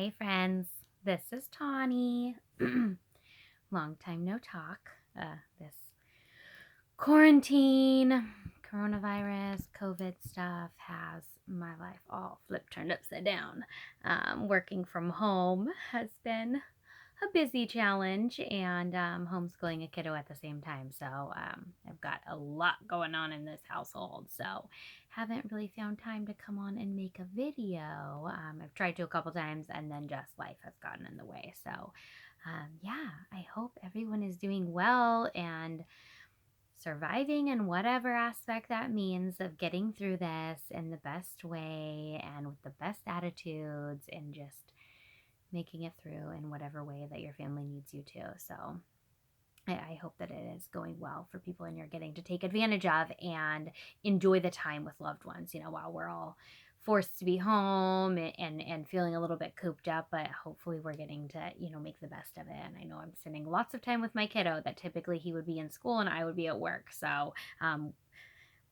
Hey friends, this is Tawny. Long time no talk. This quarantine, coronavirus, COVID stuff has my life all flipped, turned upside down. Working from home has been a busy challenge, and homeschooling a kiddo at the same time. So I've got a lot going on in this household. So haven't really found time to come on and make a video. I've tried to a couple times, and then just life has gotten in the way. So yeah, I hope everyone is doing well and surviving in whatever aspect that means, of getting through this in the best way and with the best attitudes, and just making it through in whatever way that your family needs you to. So I hope that it is going well for people and you're getting to take advantage of and enjoy the time with loved ones, while we're all forced to be home and feeling a little bit cooped up, but hopefully we're getting to, make the best of it. And I know I'm spending lots of time with my kiddo that typically he would be in school and I would be at work. So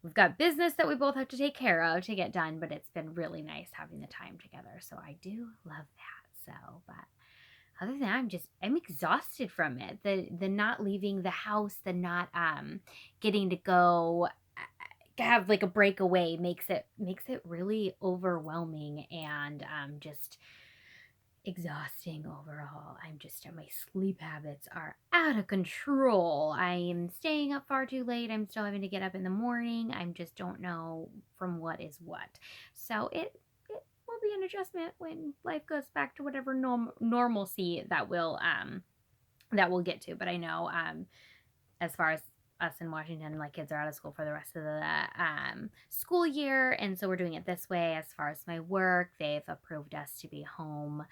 we've got business that we both have to take care of to get done, but it's been really nice having the time together. So I do love that. So, but other than that, I'm exhausted from it. The not leaving the house, the not getting to go have like a breakaway makes it really overwhelming and just exhausting overall. My sleep habits are out of control. I am staying up far too late. I'm still having to get up in the morning. I just don't know from what is what. So it will be an adjustment when life goes back to whatever normalcy that we'll get to. But I know as far as us in Washington, like, kids are out of school for the rest of the school year, and so we're doing it this way. As far as my work, they've approved us to be home,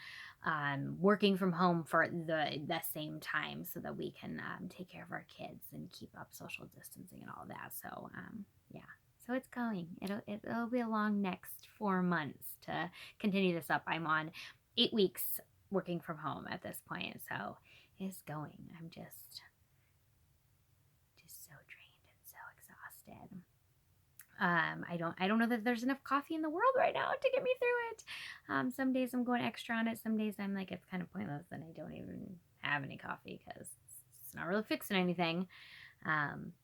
working from home for the same time, so that we can take care of our kids and keep up social distancing and all that. So yeah, so it's going. It'll be a long next 4 months to continue this up. I'm on 8 weeks working from home at this point, so it's going. I'm just so drained and so exhausted. I don't know that there's enough coffee in the world right now to get me through it. Some days I'm going extra on it. Some days I'm like, it's kind of pointless and I don't even have any coffee because it's not really fixing anything.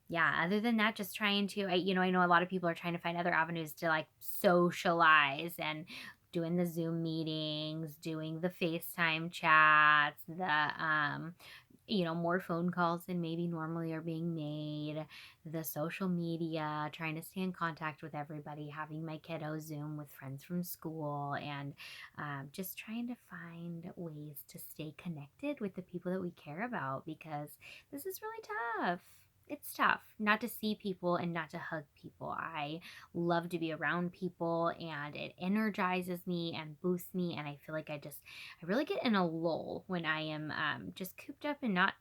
Yeah, other than that, just trying to, I know a lot of people are trying to find other avenues to like socialize, and doing the Zoom meetings, doing the FaceTime chats, the more phone calls than maybe normally are being made, the social media, trying to stay in contact with everybody, having my kiddo Zoom with friends from school, and just trying to find ways to stay connected with the people that we care about, because this is really tough. It's tough not to see people and not to hug people. I love to be around people, and it energizes me and boosts me, and I feel like I really get in a lull when I am just cooped up and not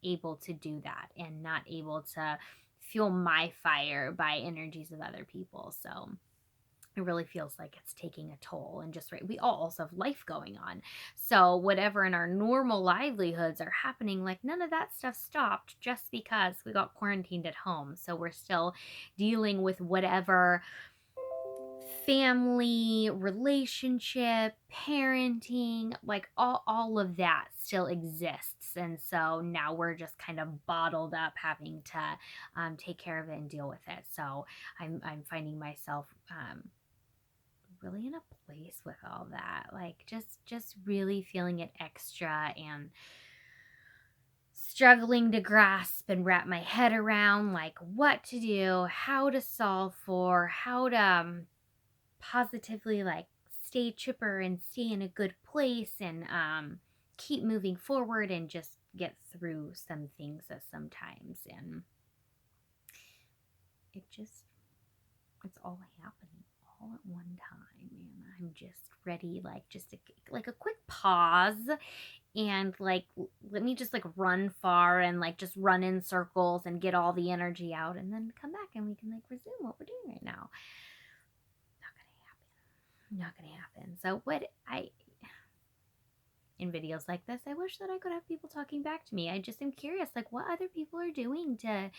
able to do that, and not able to fuel my fire by energies of other people. So it really feels like it's taking a toll. And just right, we all also have life going on. So whatever in our normal livelihoods are happening, like, none of that stuff stopped just because we got quarantined at home. So we're still dealing with whatever family, relationship, parenting, like all of that still exists. And so now we're just kind of bottled up, having to take care of it and deal with it. So I'm finding myself really in a place with all that, like just really feeling it extra, and struggling to grasp and wrap my head around, like, what to do, how to solve for, how to positively, like, stay chipper and stay in a good place, and keep moving forward and just get through some things sometimes. And it's all happening all at one time, and I'm just ready, like, just like a quick pause, and like, let me just like run far and like just run in circles and get all the energy out, and then come back and we can like resume what we're doing right now. Not gonna happen. So what I in videos like this, I wish that I could have people talking back to me. I just am curious, like, what other people are doing to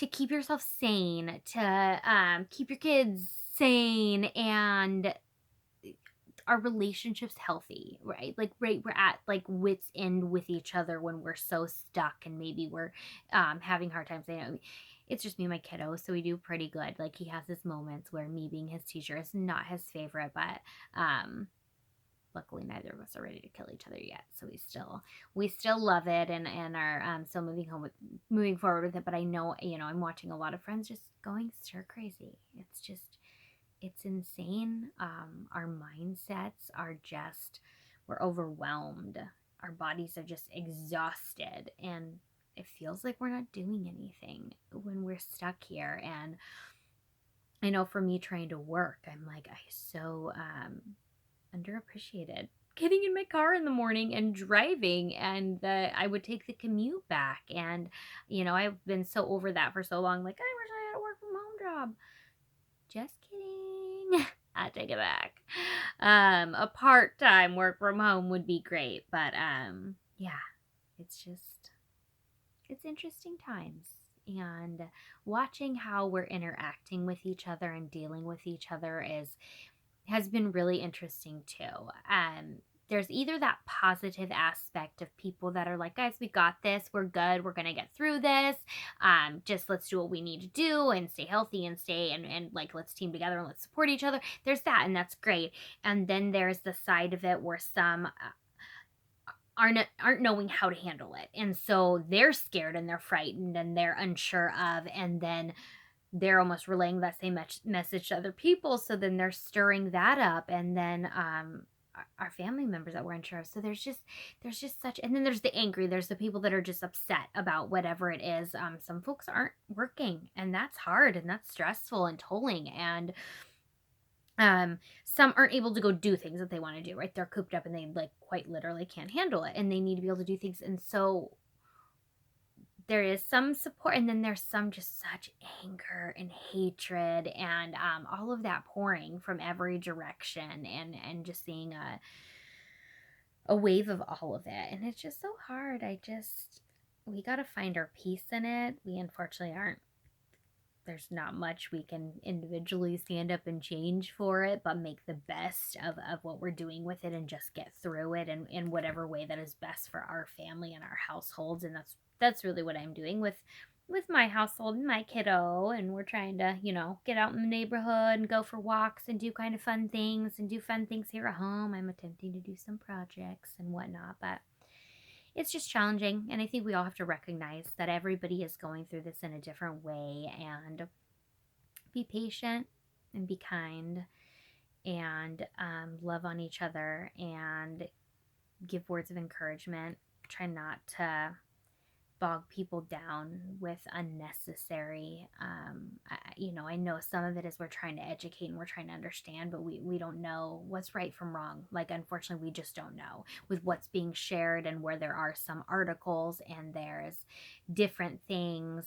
keep yourself sane, to keep your kids sane, and our relationships healthy, right? Like, right, we're at like wits end with each other when we're so stuck and maybe we're having hard times. It's just me and my kiddo, so we do pretty good. Like, he has his moments where me being his teacher is not his favorite, but luckily neither of us are ready to kill each other yet, so we still love it, and are still moving forward with it. But I know, I'm watching a lot of friends just going stir crazy. It's insane. Our mindsets are just, we're overwhelmed. Our bodies are just exhausted, and it feels like we're not doing anything when we're stuck here. And I know for me trying to work, I'm like, I so underappreciated getting in my car in the morning and driving, and I would take the commute back. And I've been so over that for so long, like, I wish I had a work from home job. Just kidding. I take it back. A part-time work from home would be great, but yeah, it's interesting times. And watching how we're interacting with each other and dealing with each other has been really interesting too. There's either that positive aspect of people that are like, guys, we got this, we're good, we're gonna get through this. Just let's do what we need to do and stay healthy and and like, let's team together and let's support each other. There's that, and that's great. And then there's the side of it where some aren't knowing how to handle it, and so they're scared and they're frightened and they're unsure of, and then they're almost relaying that same message to other people. So then they're stirring that up, and then our family members that we're unsure of. So there's just such, and then there's the angry, there's the people that are just upset about whatever it is. Some folks aren't working, and that's hard, and that's stressful and tolling, and some aren't able to go do things that they want to do, right? They're cooped up and they, like, quite literally can't handle it, and they need to be able to do things. And so there is some support, and then there's some just such anger and hatred, and all of that pouring from every direction, and just seeing a wave of all of it. And it's just so hard. We got to find our peace in it. We unfortunately aren't, there's not much we can individually stand up and change for it, but make the best of what we're doing with it and just get through it in whatever way that is best for our family and our households. And that's really what I'm doing with my household and my kiddo. And we're trying to, get out in the neighborhood and go for walks and do kind of fun things and do fun things here at home. I'm attempting to do some projects and whatnot, but it's just challenging. And I think we all have to recognize that everybody is going through this in a different way, and be patient and be kind, and love on each other and give words of encouragement. Try not to bog people down with unnecessary, I know some of it is we're trying to educate and we're trying to understand, but we don't know what's right from wrong. Like, unfortunately, we just don't know with what's being shared, and where there are some articles and there's different things.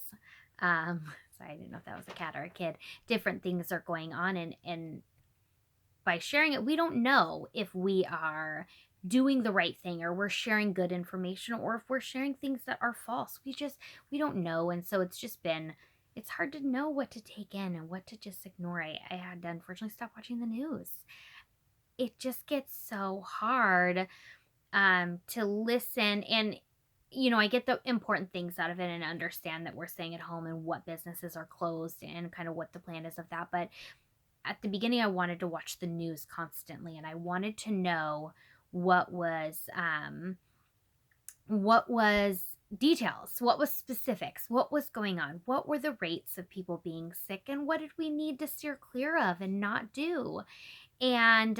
Sorry, I didn't know if that was a cat or a kid. Different things are going on, and by sharing it, we don't know if we are doing the right thing, or we're sharing good information, or if we're sharing things that are false. We don't know. And so it's hard to know what to take in and what to just ignore. I had to unfortunately stop watching the news. It just gets so hard to listen, and I get the important things out of it and understand that we're staying at home and what businesses are closed and kind of what the plan is of that. But at the beginning, I wanted to watch the news constantly, and I wanted to know what was details, what was specifics, what was going on, what were the rates of people being sick, and what did we need to steer clear of and not do. And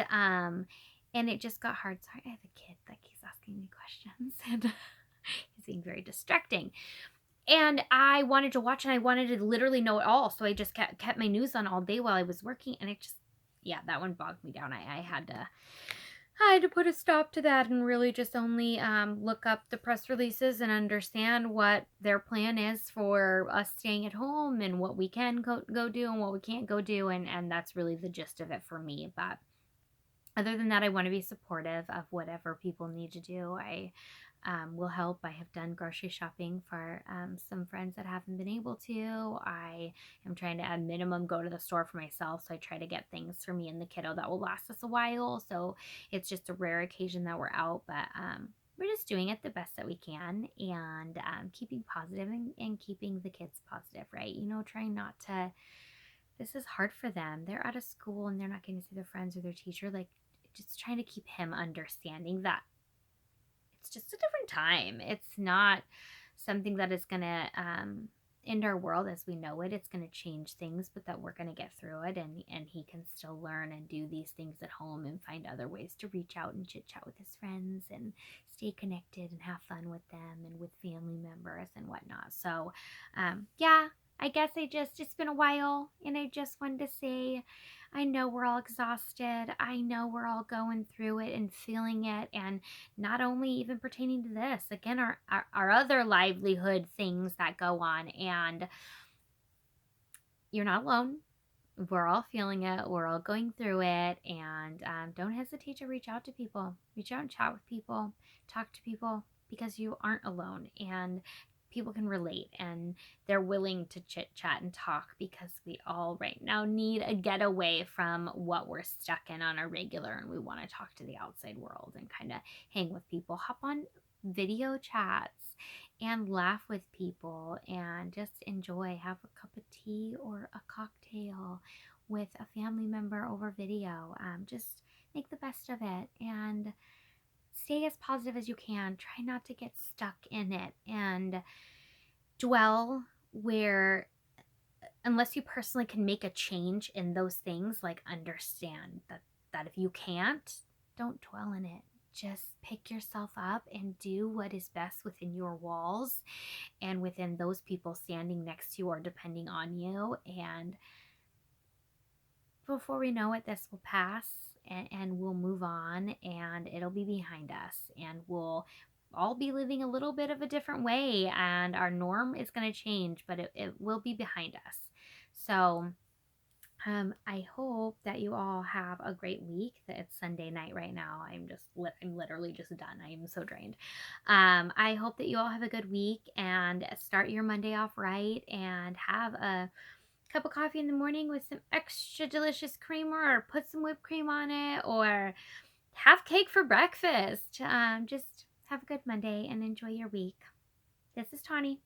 it just got hard. Sorry, I have a kid that keeps asking me questions, and he's being very distracting. And I wanted to watch, and I wanted to literally know it all. So I just kept my news on all day while I was working. And that one bogged me down. I had to put a stop to that and really just only look up the press releases and understand what their plan is for us staying at home, and what we can go do and what we can't go do. And that's really the gist of it for me. But other than that, I want to be supportive of whatever people need to do. will help. I have done grocery shopping for some friends that haven't been able to. I am trying to, at minimum, go to the store for myself. So I try to get things for me and the kiddo that will last us a while. So it's just a rare occasion that we're out, but we're just doing it the best that we can, and keeping positive, and keeping the kids positive, right? Trying not to, this is hard for them. They're out of school and they're not getting to see their friends or their teacher. Like, just trying to keep him understanding that it's just a different time. It's not something that is going to end our world as we know it. It's going to change things, but that we're going to get through it, and he can still learn and do these things at home and find other ways to reach out and chit chat with his friends and stay connected and have fun with them and with family members and whatnot. So, yeah, I guess it's been a while, and I just wanted to say, I know we're all exhausted. I know we're all going through it and feeling it, and not only even pertaining to this, again, our other livelihood things that go on. And you're not alone. We're all feeling it. We're all going through it. And don't hesitate to reach out to people. Reach out and chat with people. Talk to people, because you aren't alone. And people can relate, and they're willing to chit chat and talk, because we all right now need a getaway from what we're stuck in on a regular, and we want to talk to the outside world and kind of hang with people, hop on video chats and laugh with people, and just enjoy, have a cup of tea or a cocktail with a family member over video. Just make the best of it, and stay as positive as you can. Try not to get stuck in it and dwell where, unless you personally can make a change in those things, like, understand that if you can't, don't dwell in it. Just pick yourself up and do what is best within your walls and within those people standing next to you or depending on you. And before we know it, this will pass, and we'll move on, and it'll be behind us, and we'll all be living a little bit of a different way, and our norm is going to change, but it will be behind us. So I hope that you all have a great week. That it's Sunday night right now. I'm literally just done. I am so drained. I hope that you all have a good week and start your Monday off right, and have a cup of coffee in the morning with some extra delicious creamer, or put some whipped cream on it, or have cake for breakfast. Just have a good Monday and enjoy your week. This is Tawny.